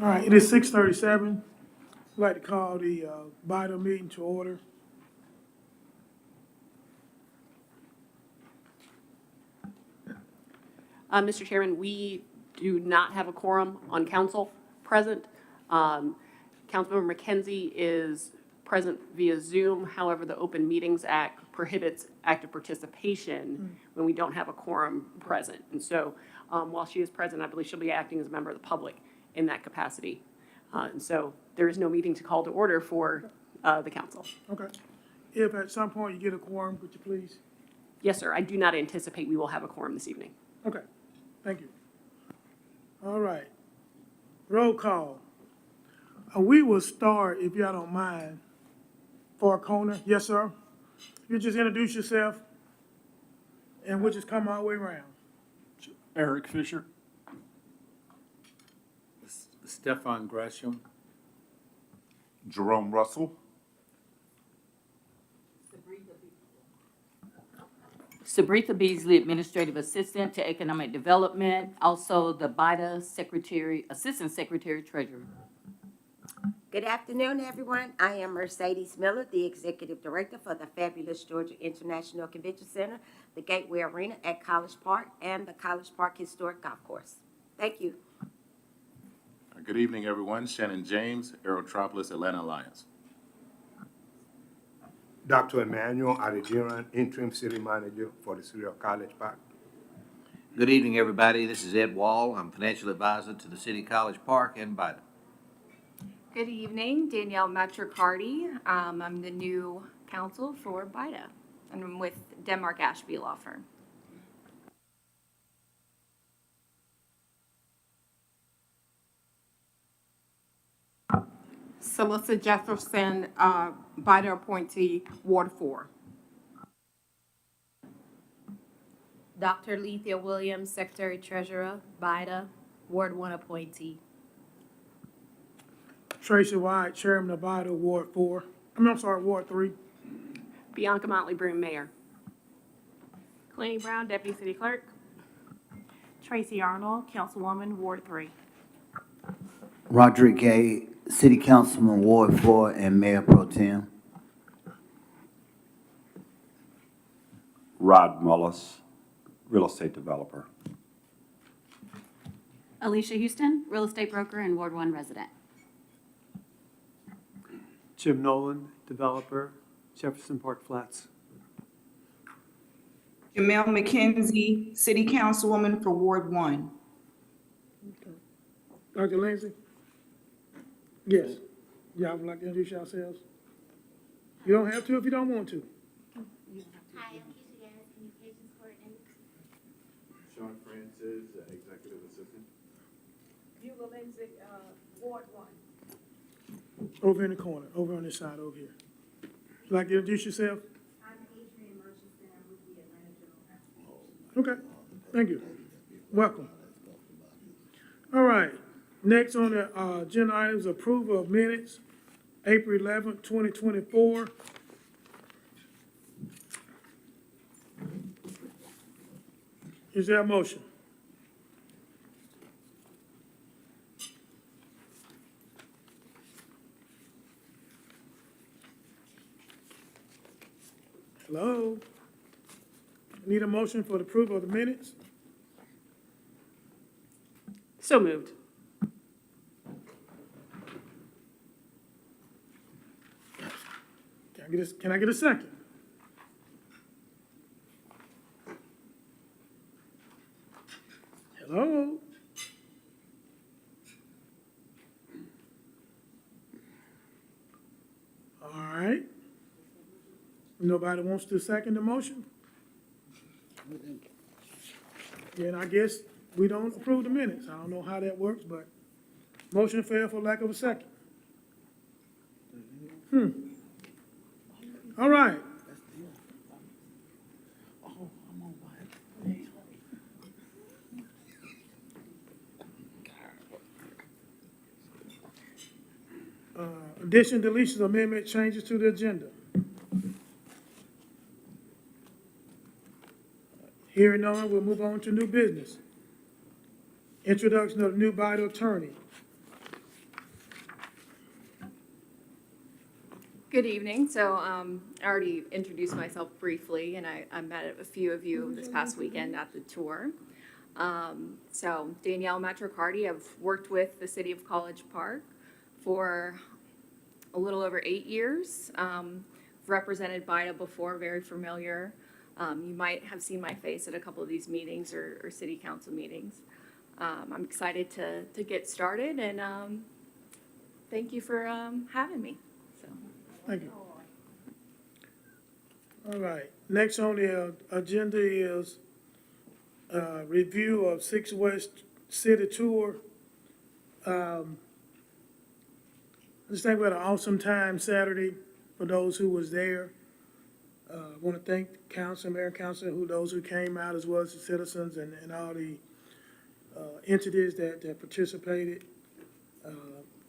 All right, it is 6:37. I'd like to call the BIDA meeting to order. Mr. Chairman, we do not have a quorum on council present. Councilmember McKenzie is present via Zoom. However, the Open Meetings Act prohibits active participation when we don't have a quorum present. And so while she is present, I believe she'll be acting as a member of the public in that capacity. And so there is no meeting to call to order for the council. Okay. If at some point you get a quorum, could you please? Yes, sir. I do not anticipate we will have a quorum this evening. Okay, thank you. All right. Roll call. We will start, if y'all don't mind, for a corner. Yes, sir. You just introduce yourself, and we'll just come all the way around. Eric Fisher. Stefan Gresham. Jerome Russell. Sabretha Beasley, Administrative Assistant to Economic Development, also the BIDA Secretary, Assistant Secretary Treasurer. Good afternoon, everyone. I am Mercedes Miller, the Executive Director for the fabulous Georgia International Convention Center, the Gateway Arena at College Park, and the College Park Historic Golf Course. Thank you. Good evening, everyone. Shannon James, Aerotropolis Atlanta Alliance. Dr. Emmanuel Adijiran, Interim City Manager for the City of College Park. Good evening, everybody. This is Ed Wall. I'm Financial Advisor to the City College Park and BIDA. Good evening, Danielle Matricardi. I'm the new counsel for BIDA, and I'm with Denmark Ashby Law Firm. Celissa Jefferson, BIDA appointee, Ward 4. Dr. Lethea Williams, Secretary Treasurer, BIDA, Ward 1 appointee. Tracy White, Chairman of BIDA, Ward 4. Ward 3. Bianca Motley Broom, Mayor. Clenny Brown, Deputy City Clerk. Tracy Arnold, Councilwoman, Ward 3. Roderick Gay, City Councilman, Ward 4, and Mayor Pro Tem. Rod Mullis, Real Estate Developer. Alicia Houston, Real Estate Broker and Ward 1 resident. Jim Nolan, Developer, Jefferson Park Flats. Jamel McKenzie, City Councilwoman for Ward 1. Dr. Lindsay? Yes. Y'all would like to introduce yourselves? You don't have to if you don't want to. Hi, I'm Keisha Yanis, Communications Coordinator. Sean Francis, Executive Assistant. Bugle Lindsay, Ward 1. Over in the corner, over on this side over here. Would you like to introduce yourself? I'm Adrian Murchison. I'm with the Atlanta General Association. Okay, thank you. Welcome. All right, next on the agenda items, approval of minutes, April 11th, 2024. Is there a motion? Hello? Need a motion for the approval of the minutes? So moved. Can I get a second? Hello? All right. Nobody wants to second the motion? Then I guess we don't approve the minutes. I don't know how that works, but motion failed for lack of a second. All right. Addition, deletions, amendment, changes to the agenda. Hearing none, we'll move on to new business. Introduction of the new BIDA attorney. Good evening. So I already introduced myself briefly, and I met a few of you this past weekend at the tour. So Danielle Matrocardi, I've worked with the City of College Park for a little over 8 years. Represented BIDA before, very familiar. You might have seen my face at a couple of these meetings or city council meetings. I'm excited to get started, and thank you for having me. So. Thank you. All right, next on the agenda is review of 6 West City Tour. I just think we had an awesome time Saturday for those who was there. I want to thank the council, mayor and council, those who came out, as well as the citizens and all the entities that participated.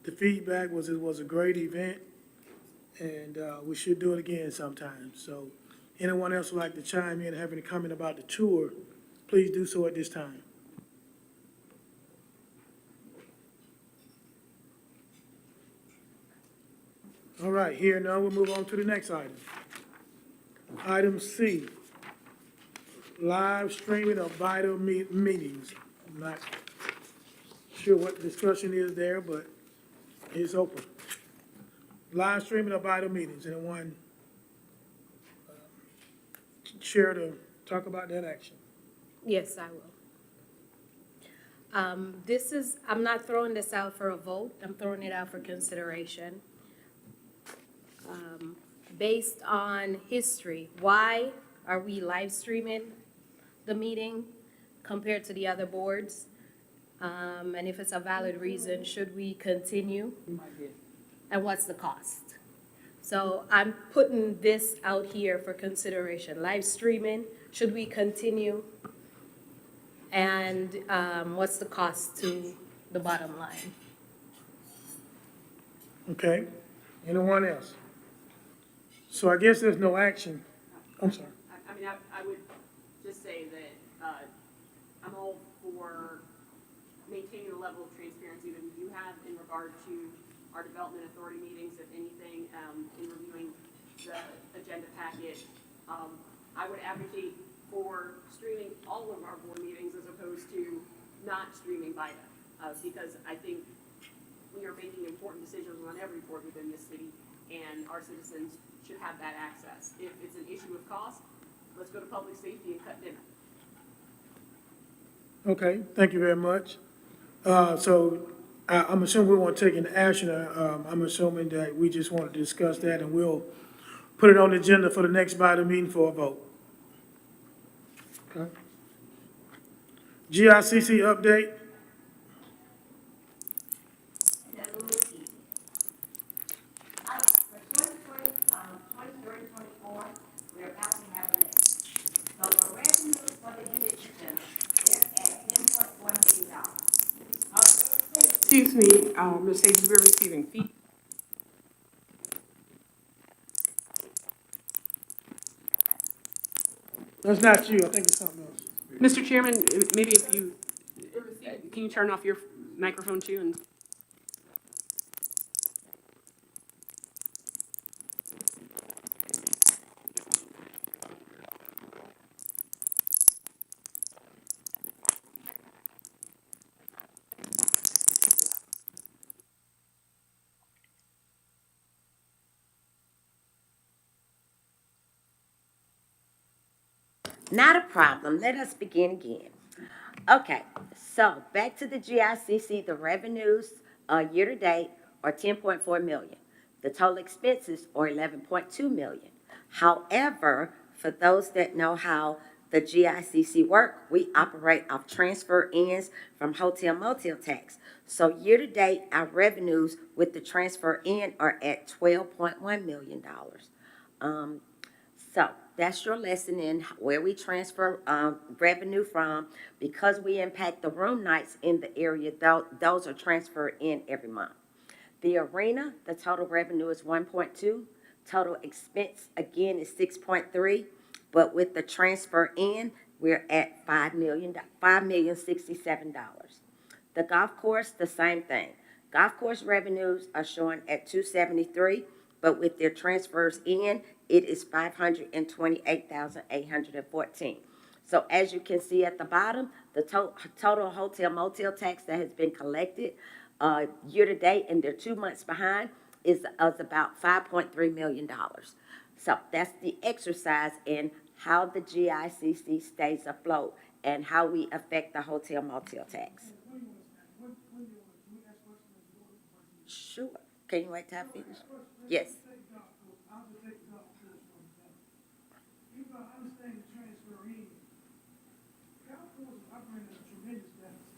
The feedback was it was a great event, and we should do it again sometime. So anyone else would like to chime in and have any comment about the tour, please do so at this time. All right, here now we'll move on to the next item. Item C, live streaming of vital meetings. I'm not sure what the discussion is there, but it's open. Live streaming of vital meetings. Anyone care to talk about that action? Yes, I will. I'm not throwing this out for a vote, I'm throwing it out for consideration. Based on history, why are we live streaming the meeting compared to the other boards? And if it's a valid reason, should we continue? And what's the cost? So I'm putting this out here for consideration. Live streaming, should we continue? And what's the cost to the bottom line? Okay, anyone else? So I guess there's no action. I'm sorry. I mean, I would just say that I'm all for maintaining the level of transparency that we do have in regard to our development authority meetings, if anything, in reviewing the agenda packet. I would advocate for streaming all of our board meetings as opposed to not streaming BIDA, because I think we are making important decisions on every board within this city, and our citizens should have that access. If it's an issue of cost, let's go to public safety and cut dinner. Okay, thank you very much. So I'm assuming we want to take an action. I'm assuming that we just want to discuss that, and we'll put it on the agenda for the next BIDA meeting for a vote. Okay. GICC update. Excuse me, Mercedes, we're receiving feedback. That's not you, I think it's something else. Mr. Chairman, maybe if you, can you turn off your microphone too? And Not a problem. Let us begin again. Okay, so back to the GICC, the revenues year to date are 10.4 million. The total expenses are 11.2 million. However, for those that know how the GICC work, we operate off transfer ins from hotel motel tax. So year to date, our revenues with the transfer in are at $12.1 million. So that's your lesson in where we transfer revenue from. Because we impact the room nights in the area, those are transferred in every month. The arena, the total revenue is 1.2. Total expense, again, is 6.3. But with the transfer in, we're at $5,067,000. The golf course, the same thing. Golf course revenues are showing at 273, but with their transfers in, it is $528,814. So as you can see at the bottom, the total hotel motel tax that has been collected year to date, and they're 2 months behind, is about $5.3 million. So that's the exercise in how the GICC stays afloat and how we affect the hotel motel tax. Sure. Can you wait till I finish? Yes. Even though I understand the transfer in, golf course is operating at a tremendous deficit.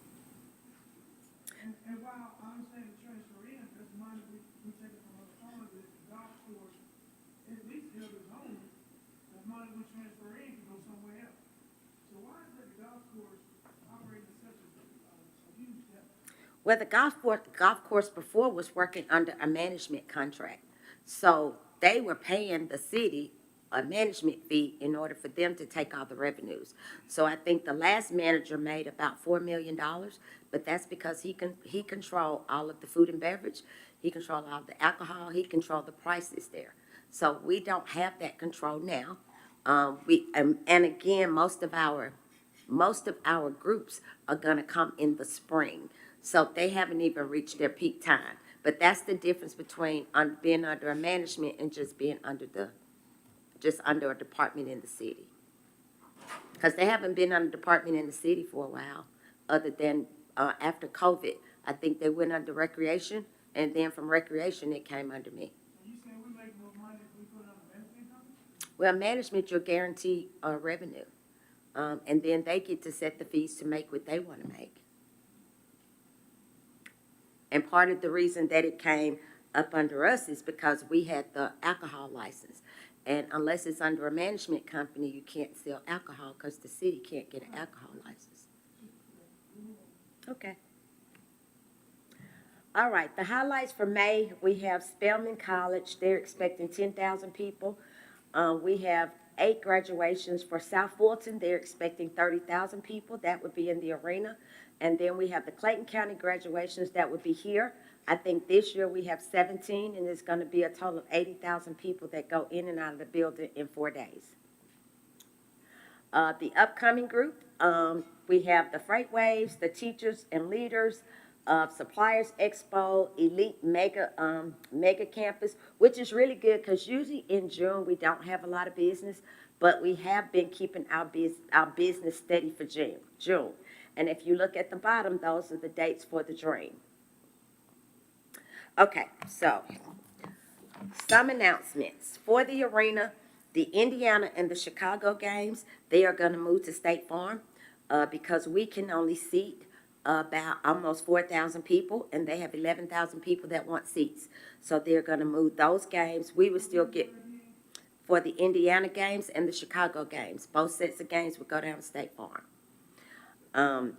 And while I understand the transfer in, that's money we take it from other funds, the golf course at least held its own, that money we transfer in can go somewhere else. So why is that the golf course operating at such a huge deficit? Well, the golf course before was working under a management contract. So they were paying the city a management fee in order for them to take all the revenues. So I think the last manager made about $4 million, but that's because he controlled all of the food and beverage, he controlled all of the alcohol, he controlled the prices there. So we don't have that control now. And again, most of our groups are gonna come in the spring. So they haven't even reached their peak time. But that's the difference between being under a management and just being under a department in the city. Because they haven't been under a department in the city for a while, other than after COVID. I think they went under recreation, and then from recreation, it came under me. And you saying we make more money if we put it on the management company? Well, management, you're guaranteed revenue. And then they get to set the fees to make what they want to make. And part of the reason that it came up under us is because we had the alcohol license. And unless it's under a management company, you can't sell alcohol because the city can't get an alcohol license. Okay. All right, the highlights for May, we have Spelman College. They're expecting 10,000 people. We have 8 graduations for South Fulton. They're expecting 30,000 people. That would be in the arena. And then we have the Clayton County graduations that would be here. I think this year we have 17, and it's going to be a total of 80,000 people that go in and out of the building in 4 days. The upcoming group, we have the Freight Waves, the Teachers and Leaders, Suppliers Expo, Elite Mega Campus, which is really good because usually in June we don't have a lot of business, but we have been keeping our business steady for June. And if you look at the bottom, those are the dates for the Dream. Okay, so some announcements. For the arena, the Indiana and the Chicago games, they are going to move to State Farm because we can only seat about almost 4,000 people, and they have 11,000 people that want seats. So they're going to move those games. We will still get for the Indiana games and the Chicago games. Both sets of games would go down to State Farm.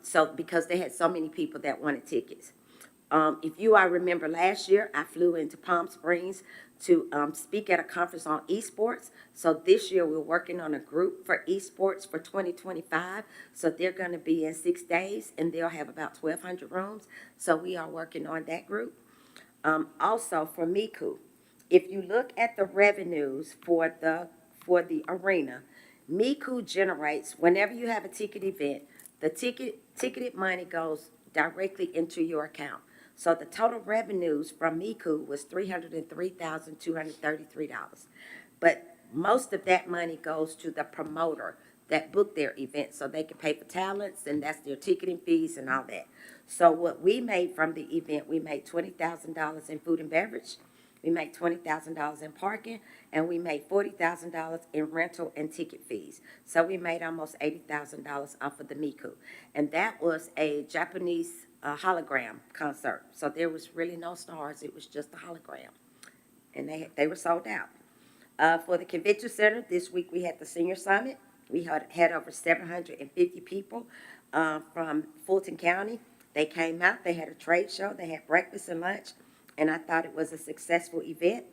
So because they had so many people that wanted tickets. If you all remember last year, I flew into Palm Springs to speak at a conference on esports. So this year we're working on a group for esports for 2025. So they're going to be in 6 days, and they'll have about 1,200 rooms. So we are working on that group. Also for Miku, if you look at the revenues for the arena, Miku generates, whenever you have a ticket event, the ticketed money goes directly into your account. So the total revenues from Miku was $303,233. But most of that money goes to the promoter that booked their event, so they can pay for talents, and that's their ticketing fees and all that. So what we made from the event, we made $20,000 in food and beverage, we made $20,000 in parking, and we made $40,000 in rental and ticket fees. So we made almost $80,000 off of the Miku. And that was a Japanese hologram concert. So there was really no stars. It was just a hologram. And they were sold out. For the convention center, this week we had the senior summit. We had over 750 people from Fulton County. They came out. They had a trade show. They had breakfast and lunch. And I thought it was a successful event.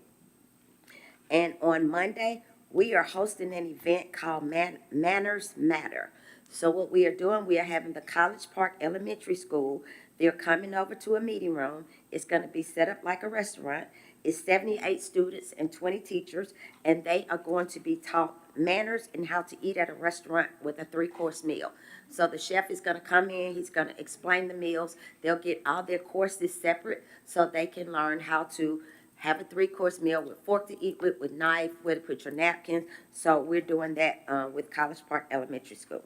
And on Monday, we are hosting an event called Manners Matter. So what we are doing, we are having the College Park Elementary School. They're coming over to a meeting room. It's going to be set up like a restaurant. It's 78 students and 20 teachers, and they are going to be taught manners and how to eat at a restaurant with a 3-course meal. So the chef is going to come in, he's going to explain the meals. They'll get all their courses separate so they can learn how to have a 3-course meal with fork to eat with knife, where to put your napkins. So we're doing that with College Park Elementary School.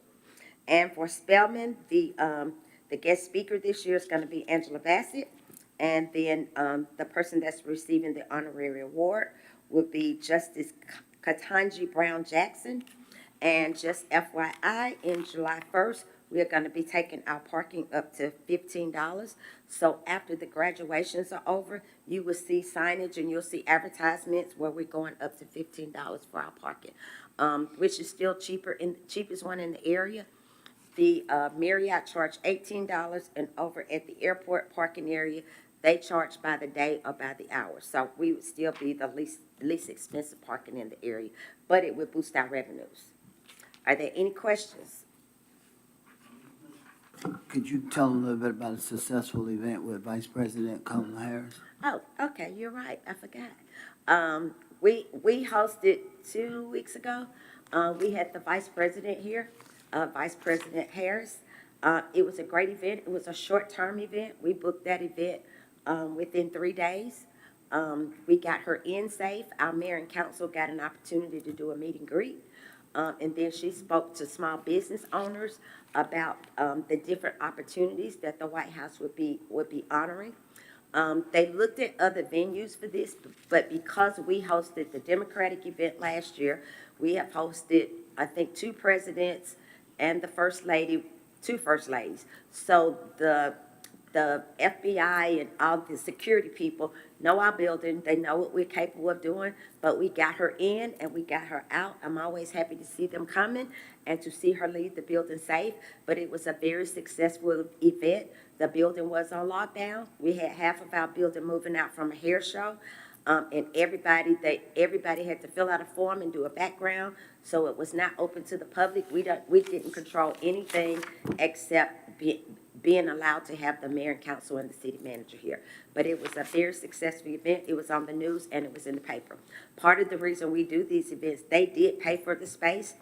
And for Spelman, the guest speaker this year is going to be Angela Bassett. And then the person that's receiving the honorary award will be Justice Katanji Brown Jackson. And just FYI, in July 1st, we're going to be taking our parking up to $15. So after the graduations are over, you will see signage and you'll see advertisements where we're going up to $15 for our parking, which is still cheapest one in the area. The Marriott charged $18, and over at the airport parking area, they charge by the day or by the hour. So we would still be the least expensive parking in the area, but it would boost our revenues. Are there any questions? Could you tell a little bit about a successful event with Vice President Kamala Harris? Oh, okay, you're right. I forgot. We hosted 2 weeks ago. We had the Vice President here, Vice President Harris. It was a great event. It was a short-term event. We booked that event within 3 days. We got her in safe. Our mayor and council got an opportunity to do a meet and greet. And then she spoke to small business owners about the different opportunities that the White House would be honoring. They looked at other venues for this, but because we hosted the Democratic event last year, we have hosted, I think, 2 presidents and the First Lady, 2 First Ladies. So the FBI and all the security people know our building. They know what we're capable of doing, but we got her in and we got her out. I'm always happy to see them coming and to see her leave the building safe, but it was a very successful event. The building was on lockdown. We had half of our building moving out from a hair show, and everybody had to fill out a form and do a background, so it was not open to the public. We didn't control anything except being allowed to have the mayor and council and the city manager here. But it was a very successful event. It was on the news and it was in the paper. Part of the reason we do these events, they did pay for the space,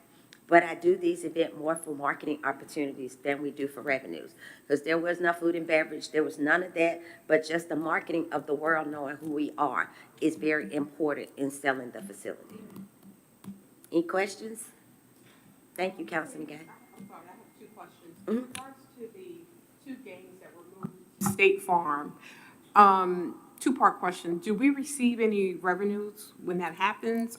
but I do these events more for marketing opportunities than we do for revenues. Because there was no food and beverage, there was none of that, but just the marketing of the world knowing who we are is very important in selling the facility. Any questions? Thank you, Councilman Gay. I'm sorry, I have 2 questions. Mhm. In regards to the 2 games that were moved to State Farm, 2-part question. Do we receive any revenues when that happens,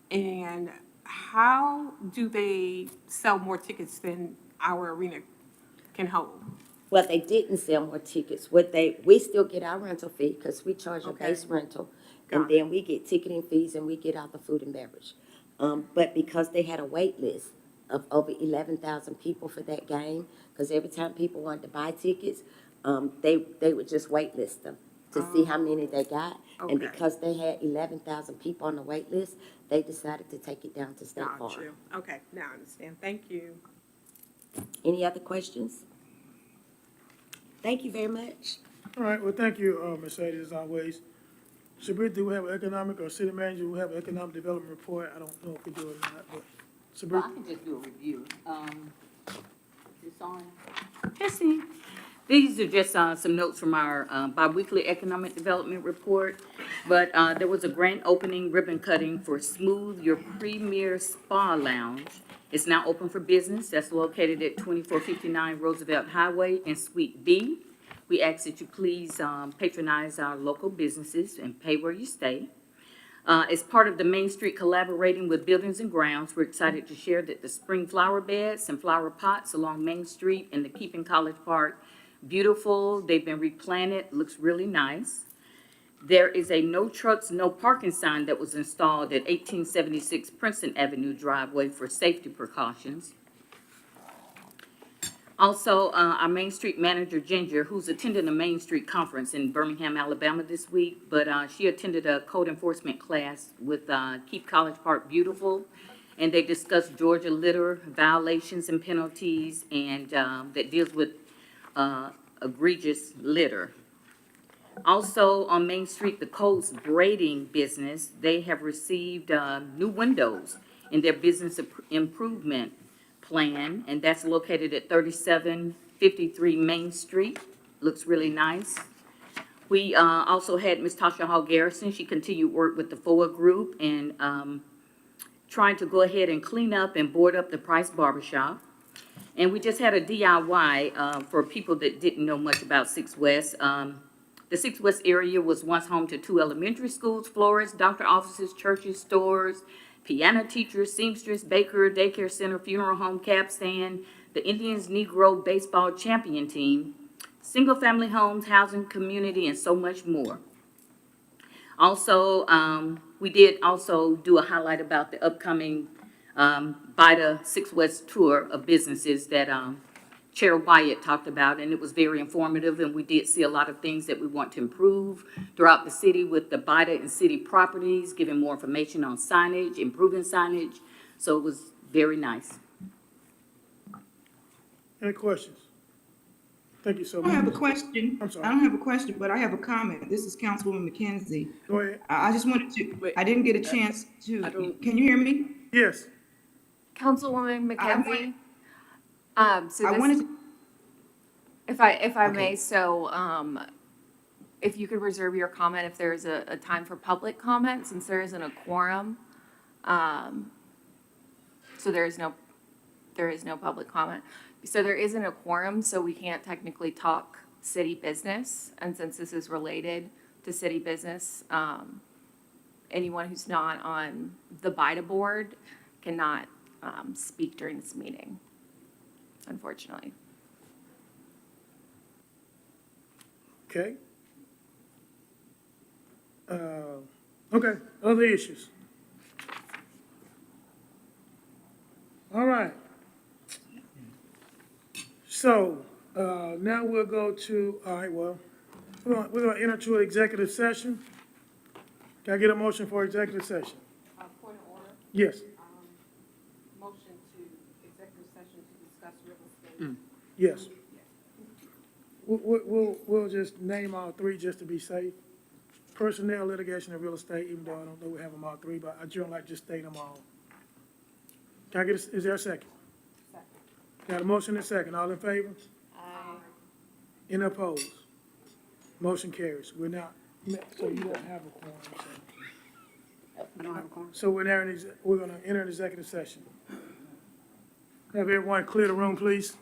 and how do they sell more tickets than our arena can hold? Well, they didn't sell more tickets. We still get our rental fee because we charge a Okay. base rental. Got And then we get ticketing fees and we get all the food and beverage. But because they had a wait list of over 11,000 people for that game, because every time people wanted to buy tickets, they would just wait list them to see how many they got. And Okay. because they had 11,000 people on the wait list, they decided to take it down to State Got Farm. you. Okay, now I understand. Thank you. Any other questions? Thank you very much. All right, well, thank you, Mercedes, as always. Sabrina, do we have an economic, or city manager, do we have an economic development report? I don't know if we do or not, but Well, Sabrina? I can just do a review. This on? Testing. These are just some notes from our biweekly economic development report. But there was a grand opening ribbon cutting for Smooth Your Premier Spa Lounge. It's now open for business. That's located at 2459 Roosevelt Highway in Suite B. We ask that you please patronize our local businesses and pay where you stay. As part of the Main Street Collaborating with Buildings and Grounds, we're excited to share that the spring flower beds and flower pots along Main Street and the Keeping College Park, beautiful. They've been replanted, looks really nice. There is a no trucks, no parking sign that was installed at 1876 Princeton Avenue driveway for safety precautions. Also, our Main Street manager, Ginger, who's attending a Main Street conference in Birmingham, Alabama this week, but she attended a code enforcement class with Keep College Park Beautiful, and they discussed Georgia litter violations and penalties, and that deals with egregious litter. Also, on Main Street, the Coles Braiding business, they have received new windows in their business improvement plan, and that's located at 3753 Main Street. Looks really nice. We also had Ms. Tasha Hall Garrison. She continued work with the FOA group and trying to go ahead and clean up and board up the Price Barbershop. And we just had a DIY for people that didn't know much about 6 West. The 6 West area was once home to 2 elementary schools, florists, doctor offices, churches, stores, piano teachers, seamstress, baker, daycare center, funeral home, cab stand, the Indians Negro baseball champion team, single-family homes, housing community, and so much more. Also, we did also do a highlight about the upcoming BIDA 6 West tour of businesses that Chair Wyatt talked about, and it was very informative, and we did see a lot of things that we want to improve throughout the city with the BIDA and city properties, giving more information on signage, improving signage, so it was very nice. Any questions? Thank you so I much. don't have a question. I'm sorry. I don't have a question, but I have a comment. This is Councilwoman McKenzie. Go ahead. I just wanted to, I didn't get a chance to, can you hear me? Yes. Councilwoman I McKenzie? So I this, wanted to, if I Okay. may, so, if you could reserve your comment if there's a time for public comment, since there isn't a quorum. So there is no public comment. So there isn't a quorum, so we can't technically talk city business. And since this is related to city business, anyone who's not on the BIDA board cannot speak during this meeting, unfortunately. Okay. Okay, other issues? All right. So, now we'll go to, all right, well, we're gonna enter to an executive session. Can I get a motion for executive session? Point of order, Yes, motion to executive session to discuss real estate. yes. We'll just name all three just to be safe. Personnel, litigation, and real estate, even though I don't know we have them all three, but I generally like to just state them all. Can I get, is there a second? Second. Got a motion and a second, all in favor? Aye. Any opposed? Motion carries. We're not, so you don't have a quorum, so. I don't have a quorum. So we're gonna enter an executive session. Have everyone clear the room, please.